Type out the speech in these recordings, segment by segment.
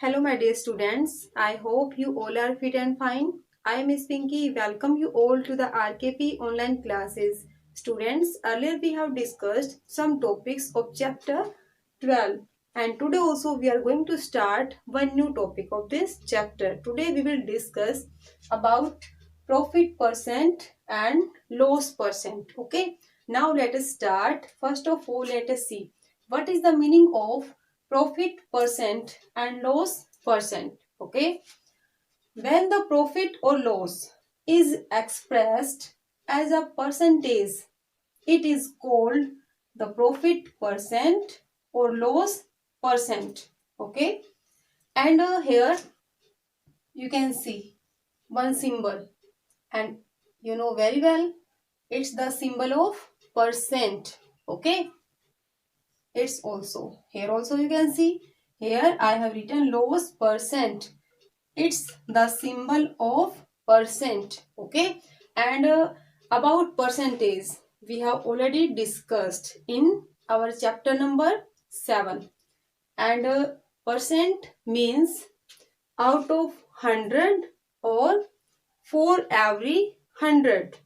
Hello, my dear students. I hope you all are fit and fine. I am Miss Pinky. Welcome you all to the RKP online classes. Students, earlier we have discussed some topics of chapter 12, and today also we are going to start one new topic of this chapter. Today we will discuss about profit percent and loss percent. Okay. Now let us start. First of all, let us see what is the meaning of profit percent and loss percent. Okay, when the profit or loss is expressed as a percentage, it is called the profit percent or loss percent. Okay, and here you can see one symbol, and you know very well it's the symbol of percent. Okay, it's also here, also you can see here I have written loss percent. It's the symbol of percent. Okay, and about percentage we have already discussed in our chapter number 7, and percent means out of 100 or for every 100.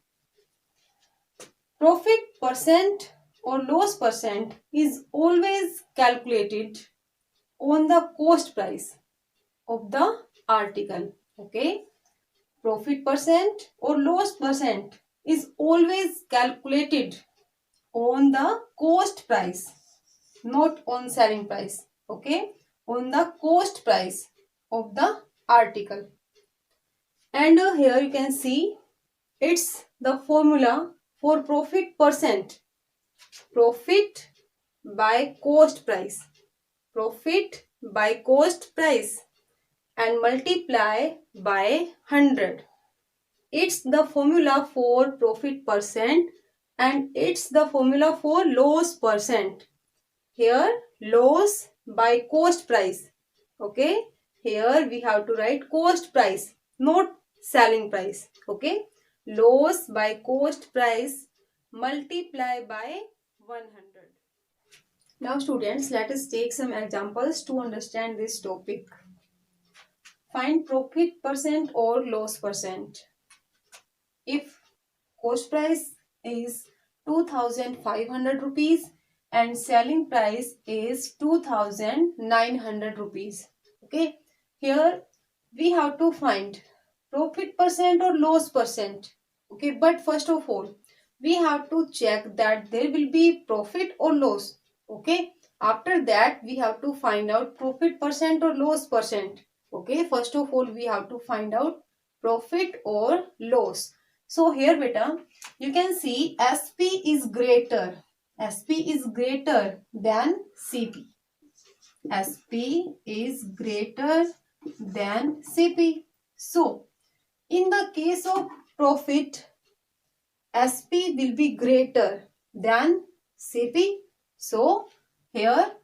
Profit percent or loss percent is always calculated on the cost price of the article. Okay, profit percent or loss percent is always calculated on the cost price, not on selling price. Okay, on the cost price of the article. And here you can see it's the formula for profit percent. Profit by cost price. Profit by cost price and multiply by 100. It's the formula for profit percent and it's the formula for loss percent. Here loss by cost price. Okay, here we have to write cost price, not selling price. Okay, loss by cost price multiply by 100. Now students, let us take some examples to understand this topic. Find profit percent or loss percent. If cost price is 2500 rupees and selling price is 2900 rupees. Okay, here we have to find profit percent or loss percent. Okay, but first of all we have to check that there will be profit or loss. Okay, after that we have to find out profit percent or loss percent. Okay, first of all we have to find out profit or loss. So here beta, you can see SP is greater. SP is greater than CP. SP is greater than CP. So in the case of profit, SP will be greater than CP. So here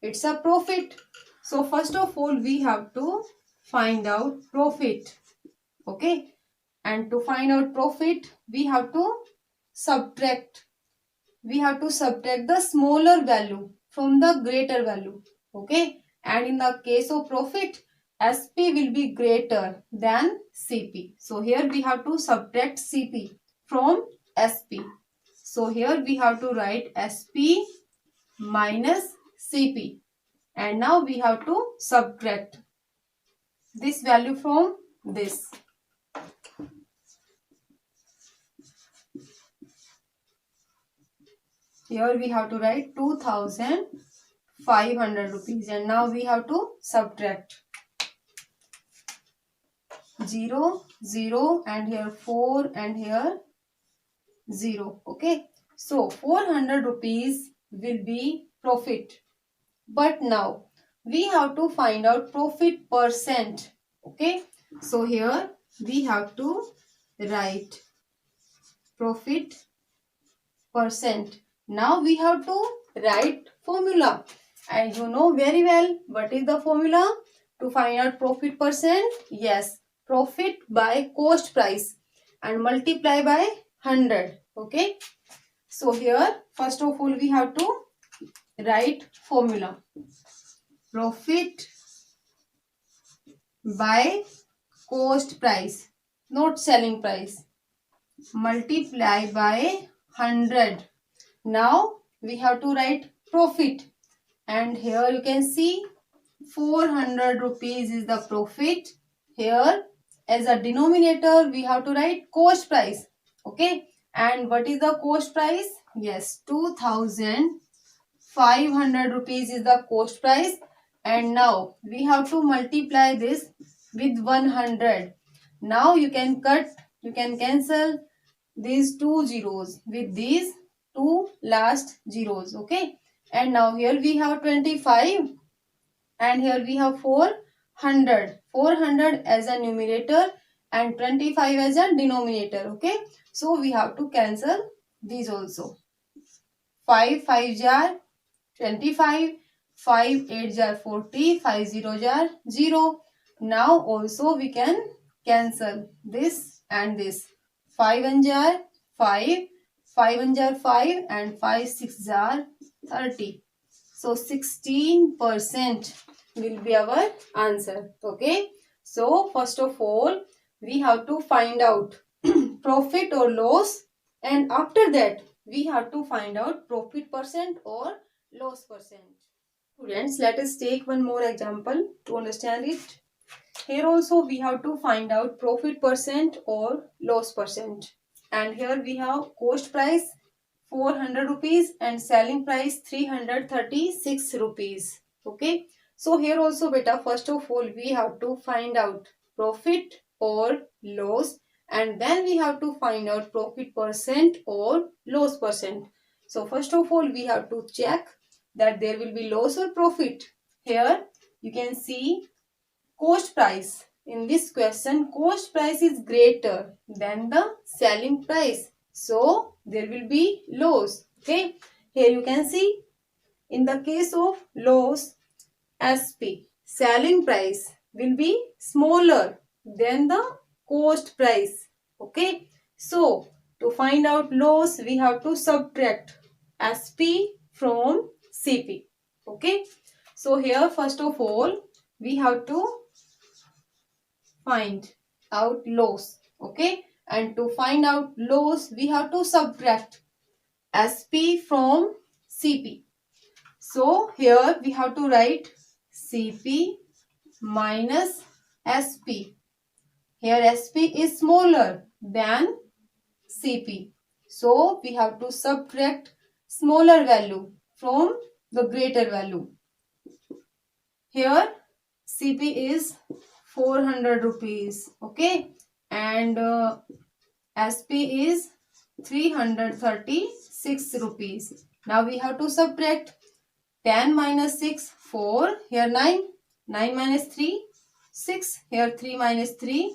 it's a profit. So first of all we have to find out profit. Okay, and to find out profit we have to subtract the smaller value from the greater value. Okay, and in the case of profit SP will be greater than CP. So here we have to subtract CP from SP. So here we have to write SP minus CP, and now we have to subtract this value from this. Here we have to write 2500 rupees, and now we have to subtract 0, 0, and here 4, and here 0. Okay, so 400 rupees will be profit. But now we have to find out profit percent. Okay, so here we have to write profit percent. Now we have to write formula, and you know very well what is the formula to find out profit percent. Yes, profit by cost price and multiply by 100. Okay, so here first of all we have to write formula. Profit by cost price, not selling price, multiply by 100. Now we have to write profit, and here you can see 400 rupees is the profit. Here as a denominator we have to write cost price. Okay, and what is the cost price? Yes, 2500 rupees is the cost price, and now we have to multiply this with 100. Now you can cancel these two zeros with these two last zeros. Okay, and now here we have 25 and here we have 400. 400 as a numerator and 25 as a denominator. Okay, so we have to cancel these also. 5 5 jar 25, 5 8 jar 40, 5 0 jar 0. Now also we can cancel this and this. 5 1 jar 5, 5 1 jar 5 and 5 6 jar 30. So 16% will be our answer. Okay. So first of all we have to find out profit or loss, and after that we have to find out profit percent or loss percent. Students, let us take one more example to understand it. Here also we have to find out profit percent or loss percent. And here we have cost price 400 rupees and selling price 336 rupees. Okay. So here also beta, first of all we have to find out profit or loss, and then we have to find out profit percent or loss percent. So first of all we have to check that there will be loss or profit. Here you can see cost price. In this question, cost price is greater than the selling price, so there will be loss. Okay, here you can see in the case of loss, SP, selling price will be smaller than the cost price. Okay, so to find out loss we have to subtract SP from CP. Okay, so here first of all we have to find out loss. Okay, and to find out loss we have to subtract SP from CP. So here we have to write CP minus SP. Here SP is smaller than CP, so we have to subtract smaller value from the greater value. Here CP is 400 rupees. Okay, and SP is 336 rupees. Now we have to subtract 10 minus 6, 4. Here 9. 9 minus 3, 6. Here 3 minus 3,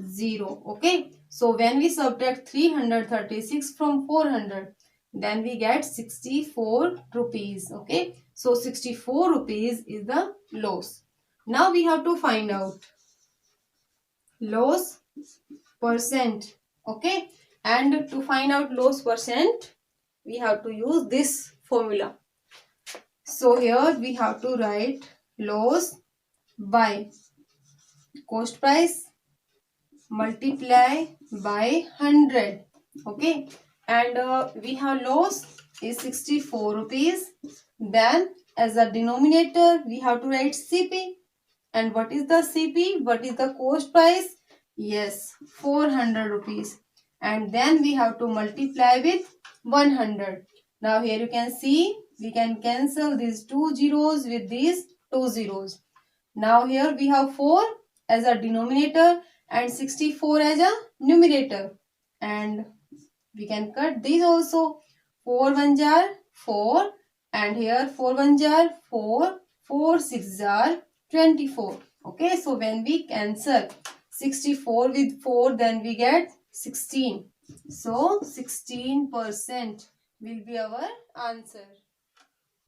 0. Okay. So when we subtract 336 from 400, then we get 64 rupees. Okay. So 64 rupees is the loss. Now we have to find out loss percent. Okay. And to find out loss percent, we have to use this formula. So here we have to write loss by cost price multiply by 100. Okay, and we have loss is 64 rupees. Then as a denominator we have to write CP. And what is the CP? What is the cost price? Yes, 400 rupees. And then we have to multiply with 100. Now here you can see we can cancel these two zeros with these two zeros. Now here we have 4 as a denominator and 64 as a numerator. And we can cut these also. 4 1 jar 4, and here 4 1 jar 4, 4 6 jar 24. Okay, so when we cancel 64 with 4, then we get 16. So 16% will be our answer.